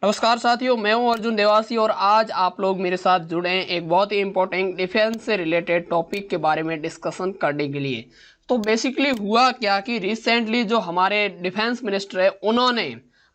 नमस्कार साथियों, मैं हूं अर्जुन देवासी और आज आप लोग मेरे साथ जुड़े हैं एक बहुत ही इंपॉर्टेंट डिफेंस से रिलेटेड टॉपिक के बारे में डिस्कशन करने के लिए। तो बेसिकली हुआ क्या कि रिसेंटली जो हमारे डिफेंस मिनिस्टर है उन्होंने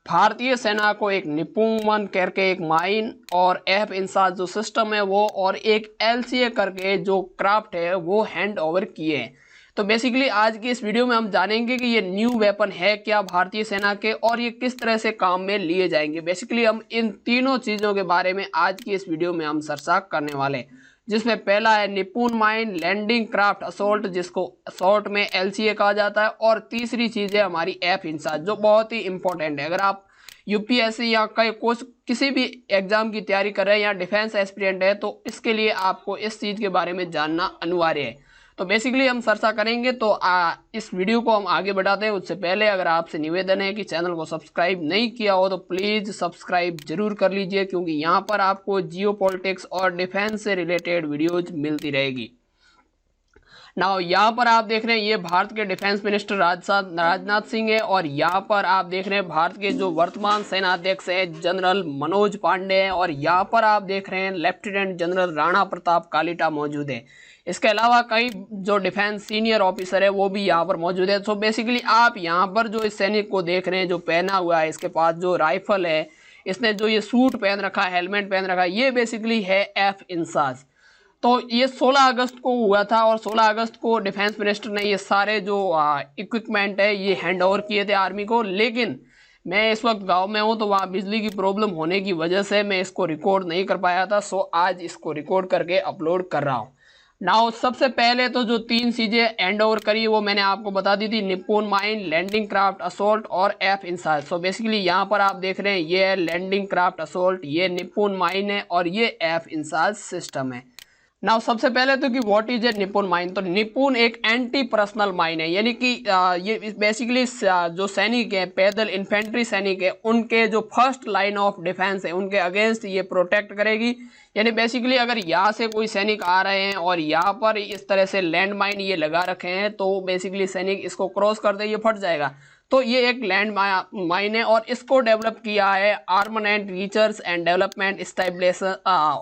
भारतीय सेना को एक निपुण करके एक माइन और एफ इंसाज जो सिस्टम है वो और एक एलसीए करके जो क्राफ्ट है वो हैंड ओवर किए हैं। तो बेसिकली आज की इस वीडियो में हम जानेंगे कि ये न्यू वेपन है क्या भारतीय सेना के और ये किस तरह से काम में लिए जाएंगे। बेसिकली हम इन तीनों चीज़ों के बारे में आज की इस वीडियो में हम चर्चा करने वाले हैं, जिसमें पहला है निपुण माइन लैंडिंग क्राफ्ट असोल्ट, जिसको शॉर्ट में एलसीए कहा जाता है, और तीसरी चीज़ है हमारी एफ इंसाज जो बहुत ही इंपॉर्टेंट है। अगर आप यूपीएससी या कई कुछ किसी भी एग्जाम की तैयारी कर रहे हैं या डिफेंस एस्पिरेंट है तो इसके लिए आपको इस चीज़ के बारे में जानना अनिवार्य है। तो बेसिकली हम चर्चा करेंगे। तो इस वीडियो को हम आगे बढ़ाते हैं उससे पहले अगर आपसे निवेदन है कि चैनल को सब्सक्राइब नहीं किया हो तो प्लीज़ सब्सक्राइब जरूर कर लीजिए, क्योंकि यहाँ पर आपको जियो पॉलिटिक्स और डिफेंस से रिलेटेड वीडियोज मिलती रहेगी। नाउ यहाँ पर आप देख रहे हैं ये भारत के डिफेंस मिनिस्टर राजनाथ सिंह है, और यहाँ पर आप देख रहे हैं भारत के जो वर्तमान सेनाध्यक्ष हैं जनरल मनोज पांडे हैं, और यहाँ पर आप देख रहे हैं लेफ्टिनेंट जनरल राणा प्रताप कालिटा मौजूद है। इसके अलावा कई जो डिफेंस सीनियर ऑफिसर है वो भी यहाँ पर मौजूद है। सो बेसिकली आप यहाँ पर जो इस सैनिक को देख रहे हैं जो पहना हुआ है, इसके पास जो राइफल है, इसने जो ये सूट पहन रखा है, हेलमेट पहन रखा है, ये बेसिकली है एफ इंसास। तो ये 16 अगस्त को हुआ था और 16 अगस्त को डिफेंस मिनिस्टर ने ये सारे जो इक्विपमेंट है ये हैंड ओवर किए थे आर्मी को। लेकिन मैं इस वक्त गांव में हूँ तो वहाँ बिजली की प्रॉब्लम होने की वजह से मैं इसको रिकॉर्ड नहीं कर पाया था। सो आज इसको रिकॉर्ड करके अपलोड कर रहा हूँ। नाउ सबसे पहले तो जो तीन चीज़ें हैंड ओवर करी वो मैंने आपको बता दी थी, निपुण माइन, लैंडिंग क्राफ्ट असोल्ट और एफ इंसाज। सो बेसिकली यहाँ पर आप देख रहे हैं ये है लैंडिंग क्राफ्ट असोल्ट, ये निपुण माइन है और ये एफ इंसाज सिस्टम है। नाउ सबसे पहले तो कि व्हाट इज ए निपुण माइन। तो निपुण एक एंटी पर्सनल माइन है, यानी कि ये बेसिकली जो सैनिक है, पैदल इन्फेंट्री सैनिक है, उनके जो फर्स्ट लाइन ऑफ डिफेंस है उनके अगेंस्ट ये प्रोटेक्ट करेगी। यानी बेसिकली अगर यहाँ से कोई सैनिक आ रहे हैं और यहाँ पर इस तरह से लैंड माइन ये लगा रखे हैं तो बेसिकली सैनिक इसको क्रॉस करते ये फट जाएगा। तो ये एक लैंड माइन है और इसको डेवलप किया है armament research and development establishment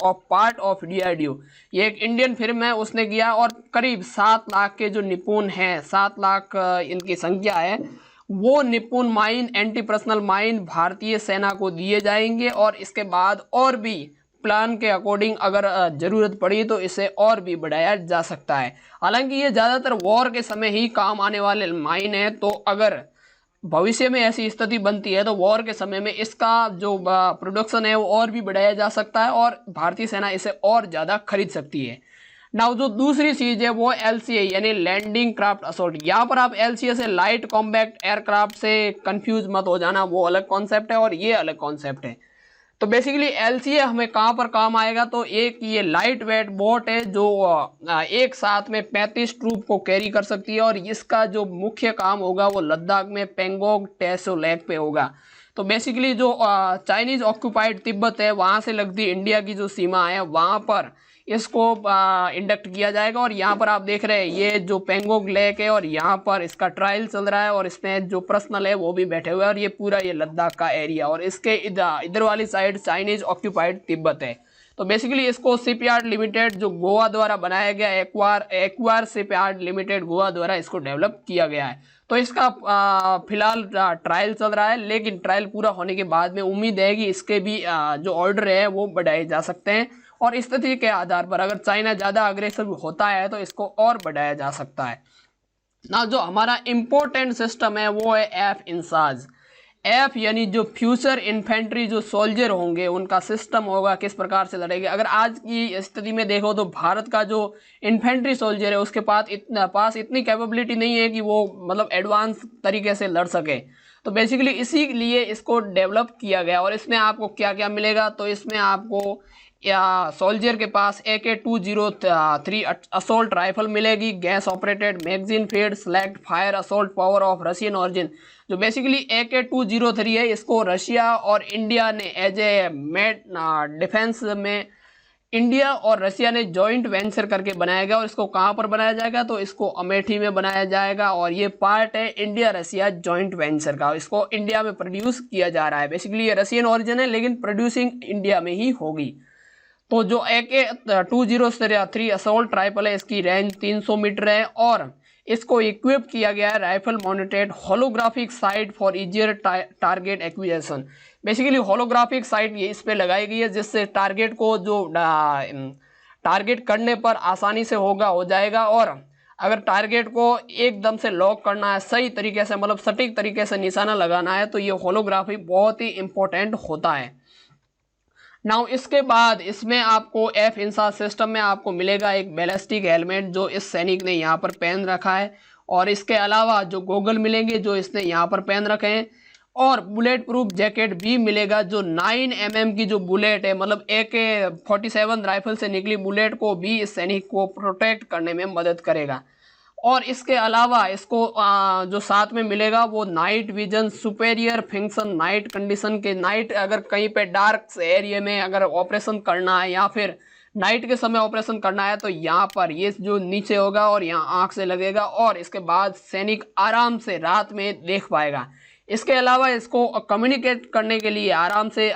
of part of DRDO. ये एक इंडियन फिल्म है उसने किया, और करीब 7 लाख के जो निपुण हैं, 7 लाख इनकी संख्या है, वो निपुण माइन एंटी पर्सनल माइन भारतीय सेना को दिए जाएंगे। और इसके बाद और भी प्लान के अकॉर्डिंग अगर ज़रूरत पड़ी तो इसे और भी बढ़ाया जा सकता है। हालांकि ये ज़्यादातर वॉर के समय ही काम आने वाले माइन है, तो अगर भविष्य में ऐसी स्थिति बनती है तो वॉर के समय में इसका जो प्रोडक्शन है वो और भी बढ़ाया जा सकता है और भारतीय सेना इसे और ज़्यादा खरीद सकती है। नाउ जो दूसरी चीज़ है वो एलसीए यानी लैंडिंग क्राफ्ट असोल्ट। यहाँ पर आप एलसीए से लाइट कॉम्बैक्ट एयरक्राफ्ट से कंफ्यूज मत हो जाना, वो अलग कॉन्सेप्ट है और ये अलग कॉन्सेप्ट है। तो बेसिकली एलसीए हमें कहाँ पर काम आएगा, तो एक ये लाइट वेट बोट है जो एक साथ में 35 ट्रूप को कैरी कर सकती है, और इसका जो मुख्य काम होगा वो लद्दाख में पेंगोंग टेसो लेक पे होगा। तो बेसिकली जो चाइनीज ऑक्यूपाइड तिब्बत है वहाँ से लगती इंडिया की जो सीमा है वहाँ पर इसको इंडक्ट किया जाएगा। और यहाँ पर आप देख रहे हैं ये जो पेंगोंग लेक है और यहाँ पर इसका ट्रायल चल रहा है और इसमें जो पर्सनल है वो भी बैठे हुए हैं, और ये पूरा ये लद्दाख का एरिया और इसके इधर वाली साइड चाइनीज ऑक्यूपाइड तिब्बत है। तो बेसिकली इसको शिपयार्ड लिमिटेड जो गोवा द्वारा बनाया गया, एक्वार शिपयार्ड लिमिटेड गोवा द्वारा इसको डेवलप किया गया है। तो इसका फिलहाल ट्रायल चल रहा है, लेकिन ट्रायल पूरा होने के बाद में उम्मीद है कि इसके भी जो ऑर्डर है वो बढ़ाए जा सकते हैं, और स्थिति के आधार पर अगर चाइना ज़्यादा अग्रेसिव होता है तो इसको और बढ़ाया जा सकता है। ना जो हमारा इम्पोर्टेंट सिस्टम है वो है एफ इंसाज। एफ यानी जो फ्यूचर इन्फेंट्री जो सोल्जर होंगे उनका सिस्टम होगा किस प्रकार से लड़ेंगे। अगर आज की स्थिति में देखो तो भारत का जो इन्फेंट्री सोल्जर है उसके पास इतनी कैपेबिलिटी नहीं है कि वो मतलब एडवांस तरीके से लड़ सके। तो बेसिकली इसी लिए इसको डेवलप किया गया। और इसमें आपको क्या क्या मिलेगा, तो इसमें आपको या सोल्जर के पास AK-203 असोल्ट राइफल मिलेगी, gas operated magazine feed select fire assault power of Russian origin. जो बेसिकली AK-203 है इसको रशिया और इंडिया ने एज ए मेड डिफेंस में इंडिया और रसिया ने जॉइंट वेंचर करके बनाया गया। और इसको कहाँ पर बनाया जाएगा, तो इसको अमेठी में बनाया जाएगा और ये पार्ट है इंडिया रसिया जॉइंट वेंचर का। इसको इंडिया में प्रोड्यूस किया जा रहा है। बेसिकली ये रशियन ओरिजिन है लेकिन प्रोड्यूसिंग इंडिया में ही होगी। तो जो AK-20 असोल्ट राइफल है, इसकी रेंज 300 मीटर है और इसको इक्विप किया गया है rifle mounted holographic site for easier target acquisition. Basically holographic site ये इस पे लगाई गई है जिससे टारगेट को जो टारगेट करने पर आसानी से हो जाएगा। और अगर टारगेट को एकदम से लॉक करना है, सही तरीके से मतलब सटीक तरीके से निशाना लगाना है, तो ये होलोग्राफी बहुत ही इंपॉर्टेंट होता है। नाउ इसके बाद इसमें आपको F-INSAS सिस्टम में आपको मिलेगा एक बैलिस्टिक हेलमेट जो इस सैनिक ने यहाँ पर पहन रखा है। और इसके अलावा जो गोगल मिलेंगे जो इसने यहाँ पर पहन रखे हैं। और बुलेट प्रूफ जैकेट भी मिलेगा जो 9 mm की जो बुलेट है, मतलब AK-47 राइफल से निकली बुलेट को भी इस सैनिक को प्रोटेक्ट करने में मदद करेगा। और इसके अलावा इसको जो साथ में मिलेगा वो night vision superior function, night condition के नाइट अगर कहीं पे डार्क एरिया में अगर ऑपरेशन करना है या फिर नाइट के समय ऑपरेशन करना है तो यहाँ पर ये जो नीचे होगा और यहाँ आँख से लगेगा और इसके बाद सैनिक आराम से रात में देख पाएगा। इसके अलावा इसको कम्युनिकेट करने के लिए आराम से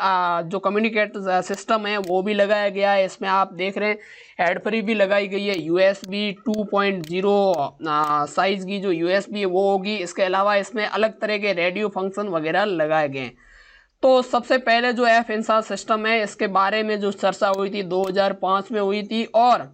जो कम्युनिकेट सिस्टम है वो भी लगाया गया है। इसमें आप देख रहे हैं हेड फ्री भी लगाई गई है। USB 2.0 साइज की जो USB है वो होगी। इसके अलावा इसमें अलग तरह के रेडियो फंक्शन वगैरह लगाए गए हैं। तो सबसे पहले जो F-INSAS सिस्टम है इसके बारे में जो चर्चा हुई थी 2005 में हुई थी और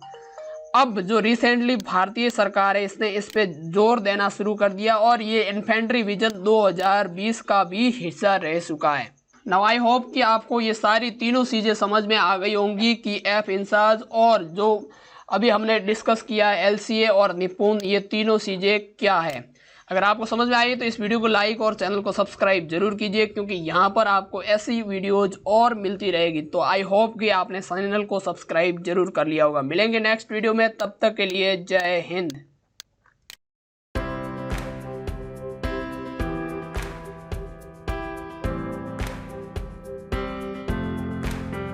अब जो रिसेंटली भारतीय सरकार है इसने इस पे जोर देना शुरू कर दिया और ये इन्फेंट्री विजन 2020 का भी हिस्सा रह चुका है। नाउ आई होप कि आपको ये सारी तीनों चीज़ें समझ में आ गई होंगी कि F-INSAS और जो अभी हमने डिस्कस किया LCA और निपुण, ये तीनों चीज़ें क्या है। अगर आपको समझ में आई तो इस वीडियो को लाइक और चैनल को सब्सक्राइब जरूर कीजिए क्योंकि यहाँ पर आपको ऐसी वीडियोज और मिलती रहेगी। तो आई होप कि आपने चैनल को सब्सक्राइब जरूर कर लिया होगा। मिलेंगे नेक्स्ट वीडियो में, तब तक के लिए जय हिंद।